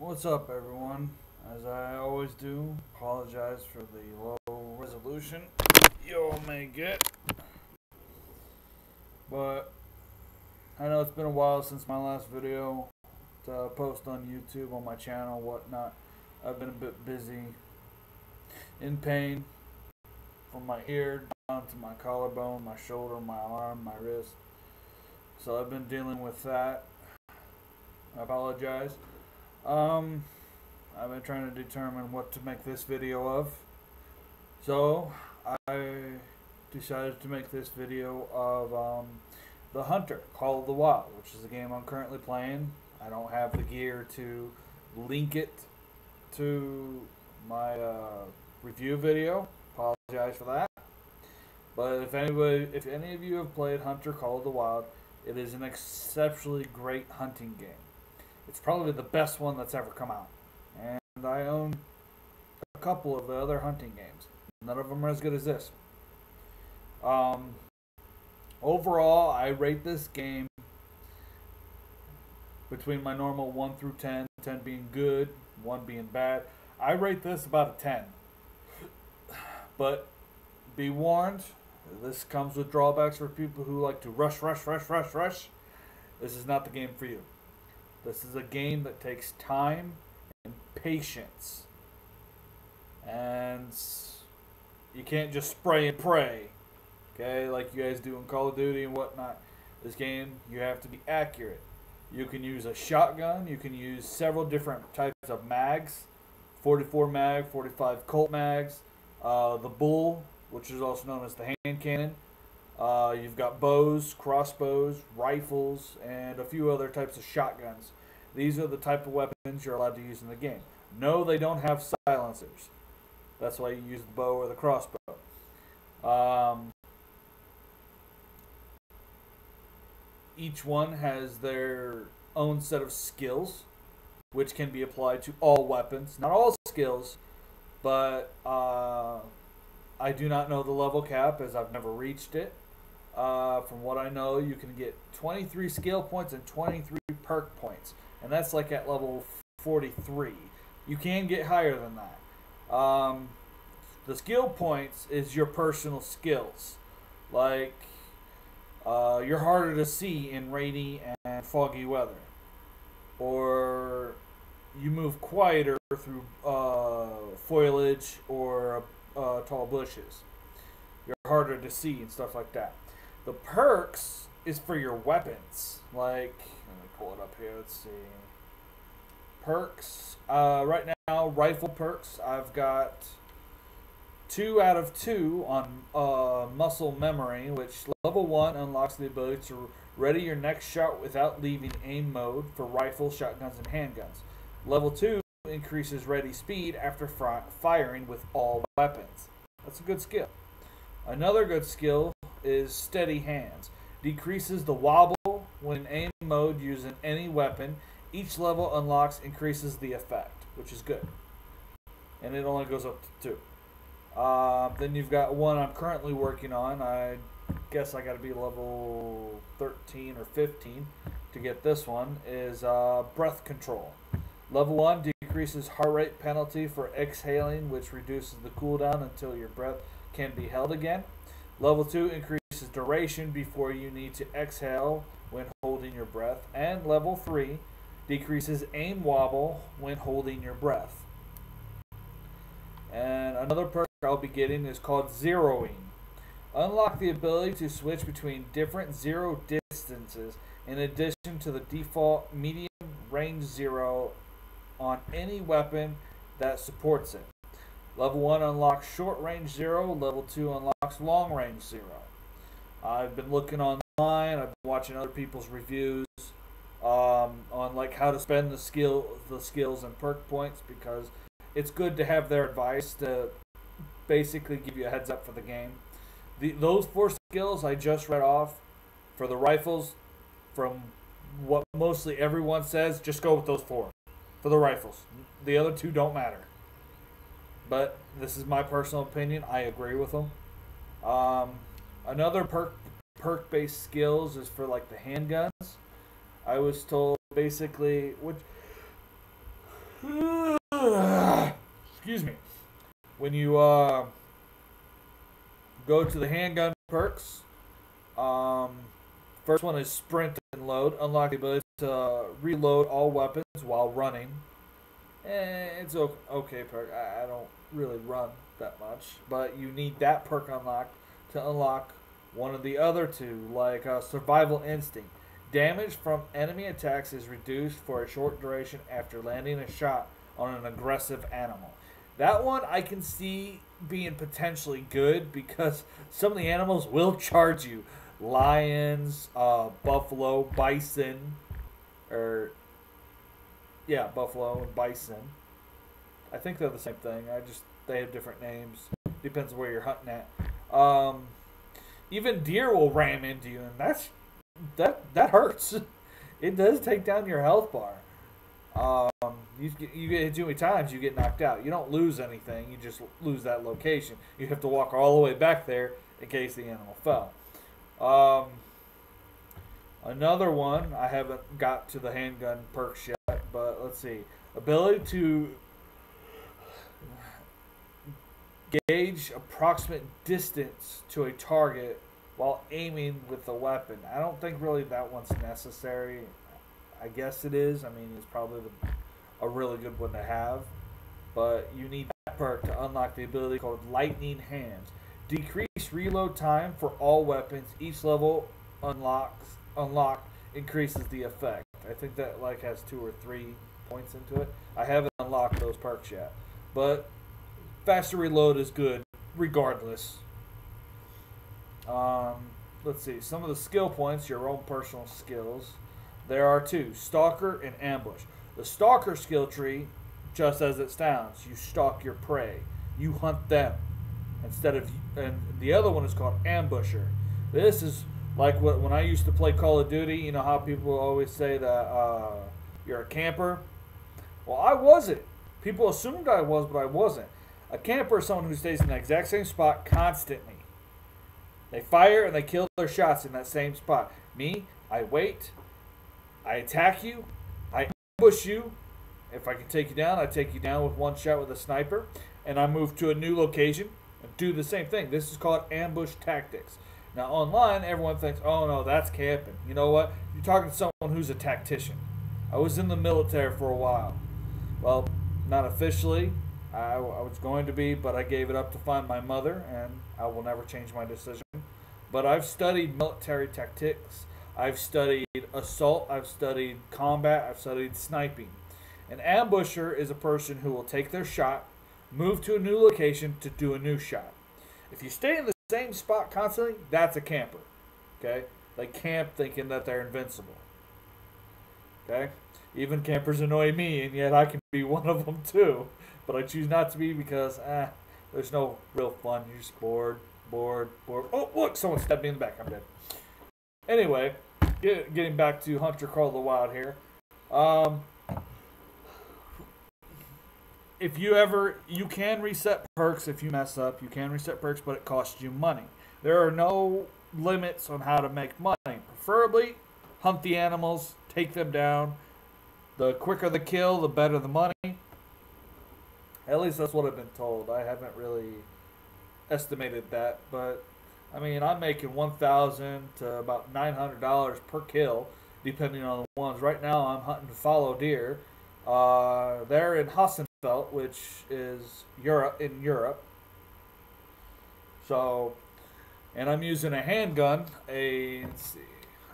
What's up, everyone? As I always do, apologize for the low resolution y'all may get. But I know it's been a while since my last video to post on YouTube, on my channel, whatnot. I've been a bit busy, in pain from my ear down to my collarbone, my shoulder, my arm, my wrist. So I've been dealing with that. I apologize. I've been trying to determine what to make this video of. So I decided to make this video of The Hunter, Call of the Wild, which is a game I'm currently playing. I don't have the gear to link it to my review video. Apologize for that. But if any of you have played Hunter, Call of the Wild, it is an exceptionally great hunting game. It's probably the best one that's ever come out. And I own a couple of the other hunting games. None of them are as good as this. Overall, I rate this game between my normal 1 through 10, 10 being good, 1 being bad. I rate this about a 10. But be warned, this comes with drawbacks for people who like to rush. This is not the game for you. This is a game that takes time and patience. And you can't just spray and pray, okay, like you guys do in Call of Duty and whatnot. This game, you have to be accurate. You can use a shotgun. You can use several different types of mags. 44 mag, 45 Colt mags. The bull, which is also known as the hand cannon. You've got bows, crossbows, rifles, and a few other types of shotguns. These are the type of weapons you're allowed to use in the game. No, they don't have silencers. That's why you use the bow or the crossbow. Each one has their own set of skills, which can be applied to all weapons. Not all skills, but I do not know the level cap as I've never reached it. From what I know, you can get 23 skill points and 23 perk points. And that's like at level 43. You can get higher than that. The skill points is your personal skills. Like, you're harder to see in rainy and foggy weather. Or you move quieter through foliage or tall bushes. You're harder to see and stuff like that. The perks is for your weapons. Like, let me pull it up here. Let's see. Perks. Right now, rifle perks. I've got 2 out of 2 on muscle memory, which level 1 unlocks the ability to ready your next shot without leaving aim mode for rifles, shotguns, and handguns. Level 2 increases ready speed after firing with all weapons. That's a good skill. Another good skill is steady hands. Decreases the wobble when in aim mode using any weapon. Each level unlocks increases the effect, which is good. And it only goes up to 2. Then you've got one I'm currently working on. I guess I got to be level 13 or 15 to get this one. Is breath control. Level 1 decreases heart rate penalty for exhaling, which reduces the cooldown until your breath can be held again. Level 2 increases duration before you need to exhale when holding your breath. And level 3 decreases aim wobble when holding your breath. And another perk I'll be getting is called zeroing. Unlock the ability to switch between different zero distances in addition to the default medium range zero on any weapon that supports it. Level 1 unlocks short range 0. Level 2 unlocks long range 0. I've been looking online. I've been watching other people's reviews on like how to spend the skills and perk points, because it's good to have their advice to basically give you a heads up for the game. Those 4 skills I just read off for the rifles, from what mostly everyone says, just go with those 4 for the rifles. The other 2 don't matter. But this is my personal opinion. I agree with them. Another perk-based skills is for like the handguns. I was told basically, which Excuse me. When you go to the handgun perks, first one is sprint and load. Unlock the ability to reload all weapons while running. It's okay perk. I don't really run that much, but you need that perk unlocked to unlock one of the other two, like survival instinct. Damage from enemy attacks is reduced for a short duration after landing a shot on an aggressive animal. That one I can see being potentially good because some of the animals will charge you. Lions, buffalo, bison, buffalo and bison. I think they're the same thing. They have different names. Depends where you're hunting at. Even deer will ram into you, and that hurts. It does take down your health bar. You get hit too many times, you get knocked out. You don't lose anything. You just lose that location. You have to walk all the way back there in case the animal fell. Another one, I haven't got to the handgun perks yet, but let's see. Ability to gauge approximate distance to a target while aiming with the weapon. I don't think really that one's necessary. I guess it is. I mean, it's probably a really good one to have. But you need that perk to unlock the ability called Lightning Hands. Decrease reload time for all weapons. Each level unlocked increases the effect. I think that has 2 or 3 points into it. I haven't unlocked those perks yet. But faster reload is good regardless. Let's see. Some of the skill points, your own personal skills. There are 2, Stalker and Ambush. The Stalker skill tree, just as it sounds, you stalk your prey. You hunt them. And the other one is called Ambusher. This is like when I used to play Call of Duty, you know how people always say that you're a camper? Well, I wasn't. People assumed I was, but I wasn't. A camper is someone who stays in the exact same spot constantly. They fire and they kill their shots in that same spot. Me, I wait. I attack you. I ambush you. If I can take you down, I take you down with one shot with a sniper. And I move to a new location and do the same thing. This is called ambush tactics. Now online, everyone thinks, oh no, that's camping. You know what? You're talking to someone who's a tactician. I was in the military for a while. Well, not officially. I was going to be, but I gave it up to find my mother, and I will never change my decision. But I've studied military tactics. I've studied assault. I've studied combat. I've studied sniping. An ambusher is a person who will take their shot, move to a new location to do a new shot. If you stay in the same spot constantly, that's a camper. Okay? They camp thinking that they're invincible. Okay? Even campers annoy me, and yet I can be one of them too. But I choose not to be because, there's no real fun. You're just bored. Oh, look, someone stabbed me in the back. I'm dead. Anyway, getting back to Hunter Call of the Wild here. You can reset perks if you mess up. You can reset perks, but it costs you money. There are no limits on how to make money. Preferably, hunt the animals, take them down. The quicker the kill, the better the money. At least that's what I've been told. I haven't really estimated that, but I mean, I'm making $1,000 to about $900 per kill, depending on the ones. Right now, I'm hunting fallow deer. They're in Hassenfeld, which is in Europe. So, and I'm using a handgun. Let's see,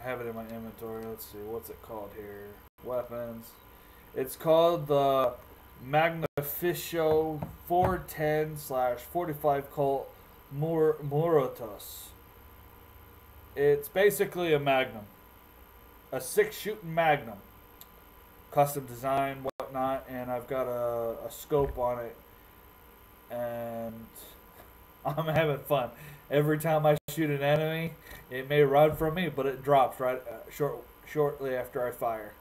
I have it in my inventory. Let's see, what's it called here? Weapons. It's called the Magnificio 410/45 Colt Muratos. It's basically a Magnum, a 6-shooting Magnum, custom design, whatnot, and I've got a scope on it, and I'm having fun. Every time I shoot an enemy, it may run from me, but it drops right shortly after I fire.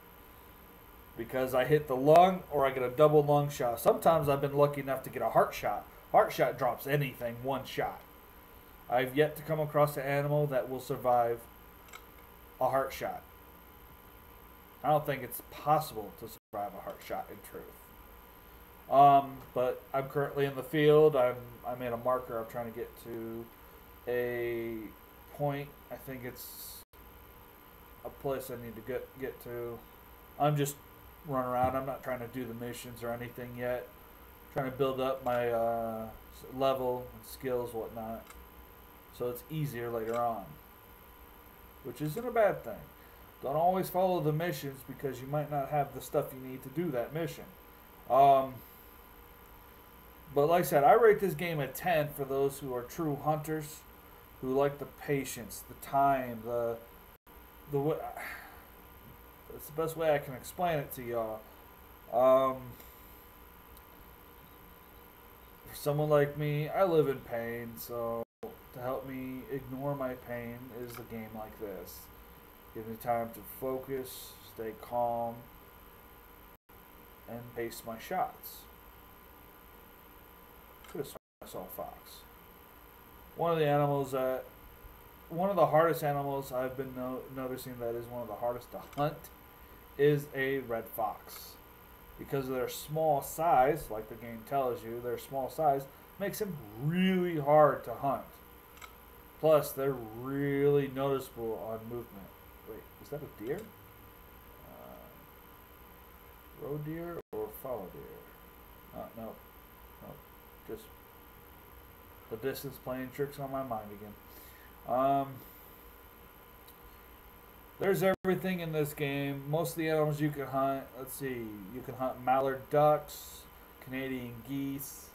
Because I hit the lung or I get a double lung shot. Sometimes I've been lucky enough to get a heart shot. Heart shot drops anything, one shot. I've yet to come across an animal that will survive a heart shot. I don't think it's possible to survive a heart shot in truth. But I'm currently in the field. I made a marker. I'm trying to get to a point. I think it's a place I need to get to. I'm just running around. I'm not trying to do the missions or anything yet. I'm trying to build up my level and skills, whatnot, so it's easier later on, which isn't a bad thing. Don't always follow the missions because you might not have the stuff you need to do that mission. Um, but like I said, I rate this game a 10 for those who are true hunters, who like the patience, the time, the. It's the best way I can explain it to y'all. Um, for someone like me, I live in pain, so to help me ignore my pain is a game like this. Give me time to focus, stay calm, and pace my shots. Could have saw a fox. One of the animals that, one of the hardest animals I've been noticing that is one of the hardest to hunt is a red fox. Because of their small size, like the game tells you, their small size makes them really hard to hunt. Plus, they're really noticeable on movement. Wait, is that a deer? Roe deer or fallow deer? No. Just the distance playing tricks on my mind again. There's everything in this game. Most of the animals you can hunt. Let's see. You can hunt mallard ducks, Canadian geese,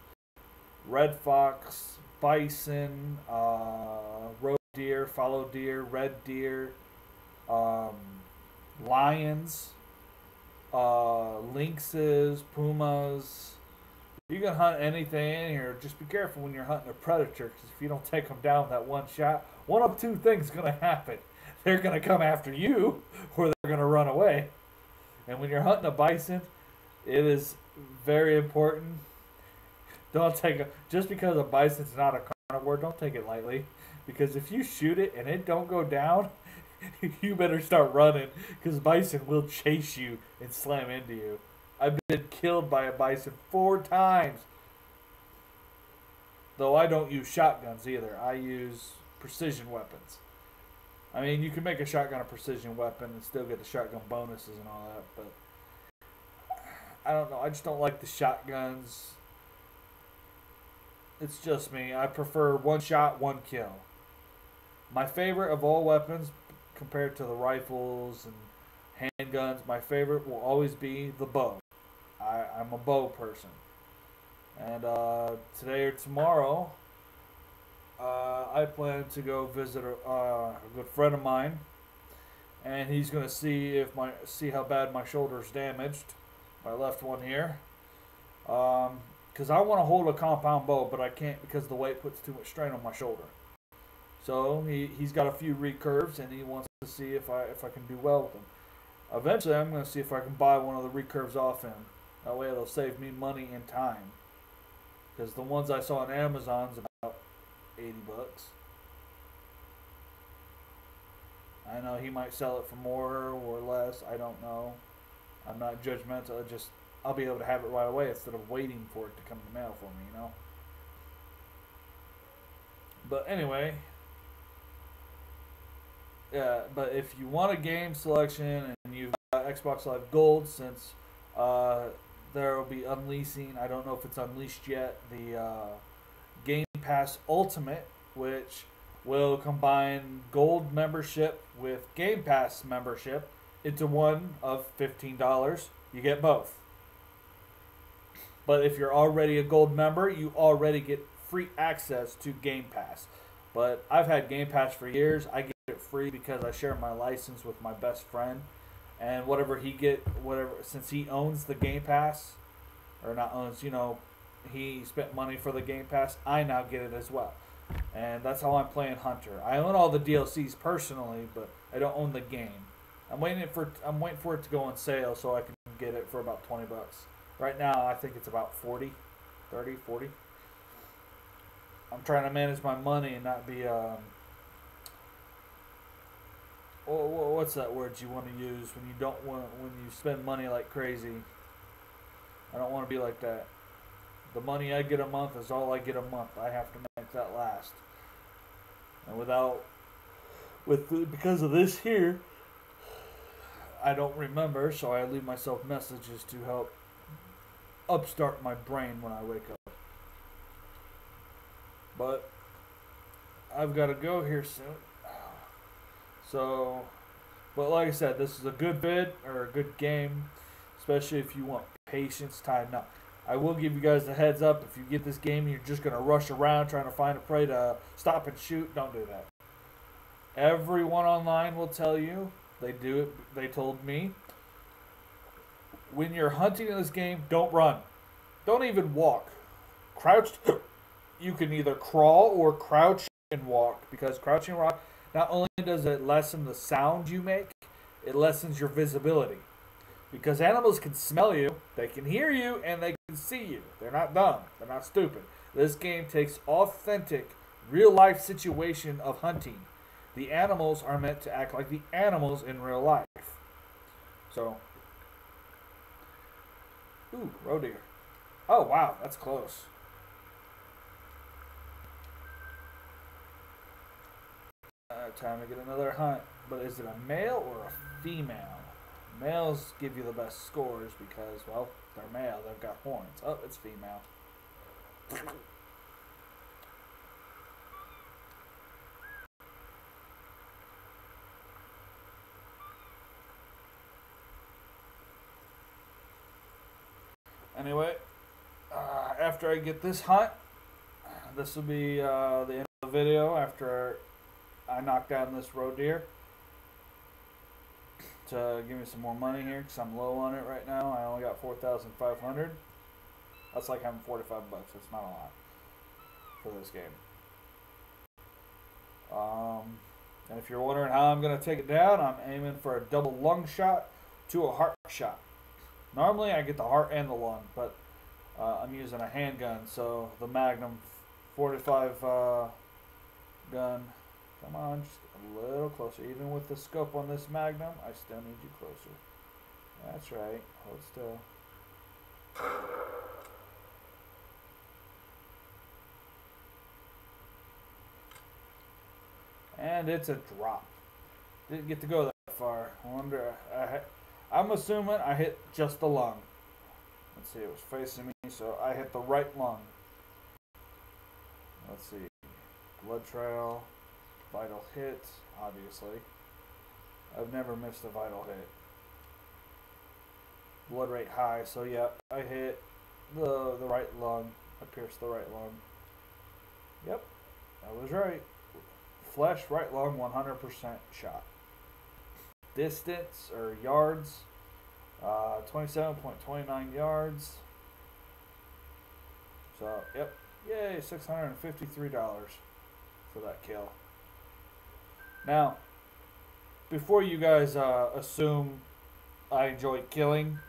red fox, bison, roe deer, fallow deer, red deer, lions, lynxes, pumas. You can hunt anything in here. Just be careful when you're hunting a predator, because if you don't take them down with that one shot, one of two things is going to happen. They're going to come after you, or they're going to run away. And when you're hunting a bison, it is very important. Don't take just because a bison's not a carnivore, don't take it lightly. Because if you shoot it and it don't go down, you better start running, because bison will chase you and slam into you. I've been killed by a bison 4 times. Though I don't use shotguns either. I use precision weapons. I mean, you can make a shotgun a precision weapon and still get the shotgun bonuses and all that, but I don't know. I just don't like the shotguns. It's just me. I prefer one shot, one kill. My favorite of all weapons, compared to the rifles and handguns, my favorite will always be the bow. I'm a bow person. And today or tomorrow, I plan to go visit a good friend of mine, and he's going to see how bad my shoulder's damaged, my left one here. Because I want to hold a compound bow, but I can't because the weight puts too much strain on my shoulder. So he's got a few recurves, and he wants to see if I can do well with them. Eventually, I'm going to see if I can buy one of the recurves off him. That way, it'll save me money and time. Because the ones I saw on Amazon's about $80. I know he might sell it for more or less. I don't know. I'm not judgmental. I'll be able to have it right away instead of waiting for it to come in the mail for me, you know. But anyway, yeah. But if you want a game selection and you've got Xbox Live Gold, since there will be unleashing. I don't know if it's unleashed yet. The Game Pass Ultimate, which will combine Gold membership with Game Pass membership into one of $15. You get both. But if you're already a Gold member, you already get free access to Game Pass. But I've had Game Pass for years. I get it free because I share my license with my best friend. And since he owns the Game Pass, or not owns, he spent money for the Game Pass, I now get it as well. And that's how I'm playing Hunter. I own all the DLCs personally, but I don't own the game. I'm waiting for it to go on sale so I can get it for about $20. Right now, I think it's about 40. I'm trying to manage my money and not be what's that word you want to use when you spend money like crazy? I don't want to be like that. The money I get a month is all I get a month. I have to make that last. And because of this here, I don't remember, so I leave myself messages to help upstart my brain when I wake up. But I've got to go here soon. So, but like I said, this is a good vid or a good game, especially if you want patience tied up. I will give you guys a heads up. If you get this game and you're just going to rush around trying to find a prey to stop and shoot, don't do that. Everyone online will tell you. They do it. They told me. When you're hunting in this game, don't run. Don't even walk. Crouched. You can either crawl or crouch and walk, because crouching and walk, not only does it lessen the sound you make, it lessens your visibility. Because animals can smell you, they can hear you, and they can see you. They're not dumb. They're not stupid. This game takes authentic, real-life situation of hunting. The animals are meant to act like the animals in real life. So, ooh, roe deer. Oh, wow, that's close. Time to get another hunt. But is it a male or a female? Males give you the best scores because, well, they're male. They've got horns. Oh, it's female. Anyway, after I get this hunt, this will be the end of the video after I knock down this roe deer to give me some more money here because I'm low on it right now. I only got 4,500. That's like having 45 bucks. That's not a lot for this game. And if you're wondering how I'm going to take it down, I'm aiming for a double lung shot to a heart shot. Normally I get the heart and the lung, but I'm using a handgun, so the Magnum 45 gun. Come on, just a little closer. Even with the scope on this Magnum, I still need you closer. That's right. Hold still. And it's a drop. Didn't get to go that far. I wonder. I'm assuming I hit just the lung. Let's see. It was facing me, so I hit the right lung. Let's see. Blood trail. Vital hit, obviously. I've never missed a vital hit. Blood rate high, so yeah, I hit the right lung. I pierced the right lung. Yep, I was right. Flesh, right lung, 100% shot. Distance, or yards, 27.29 yards. So, yep, yay, $653 for that kill. Now, before you guys assume I enjoy killing,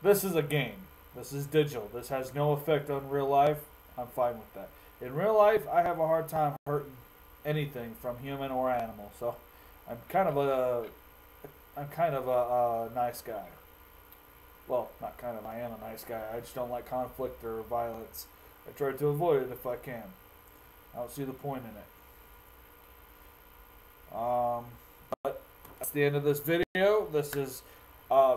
this is a game. This is digital. This has no effect on real life. I'm fine with that. In real life, I have a hard time hurting anything from human or animal. So, I'm kind of a nice guy. Well, not kind of. I am a nice guy. I just don't like conflict or violence. I try to avoid it if I can. I don't see the point in it. But that's the end of this video. This is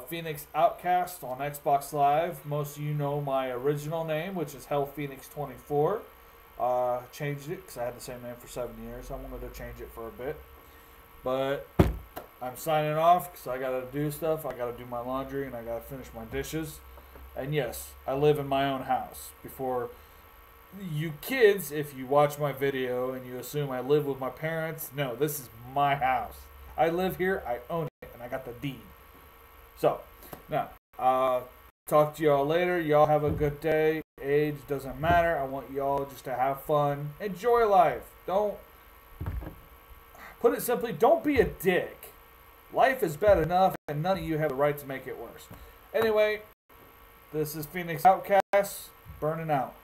Phoenix Outcast on Xbox Live. Most of you know my original name, which is Hell Phoenix 24. Changed it because I had the same name for 7 years. I wanted to change it for a bit. But I'm signing off because I got to do stuff. I got to do my laundry and I got to finish my dishes. And yes, I live in my own house. Before you kids, if you watch my video and you assume I live with my parents, no, this is my house. I live here, I own it, and I got the deed. So, now, talk to y'all later. Y'all have a good day. Age doesn't matter. I want y'all just to have fun. Enjoy life. Don't, put it simply, don't be a dick. Life is bad enough, and none of you have the right to make it worse. Anyway, this is Phoenix Outcast, burning out.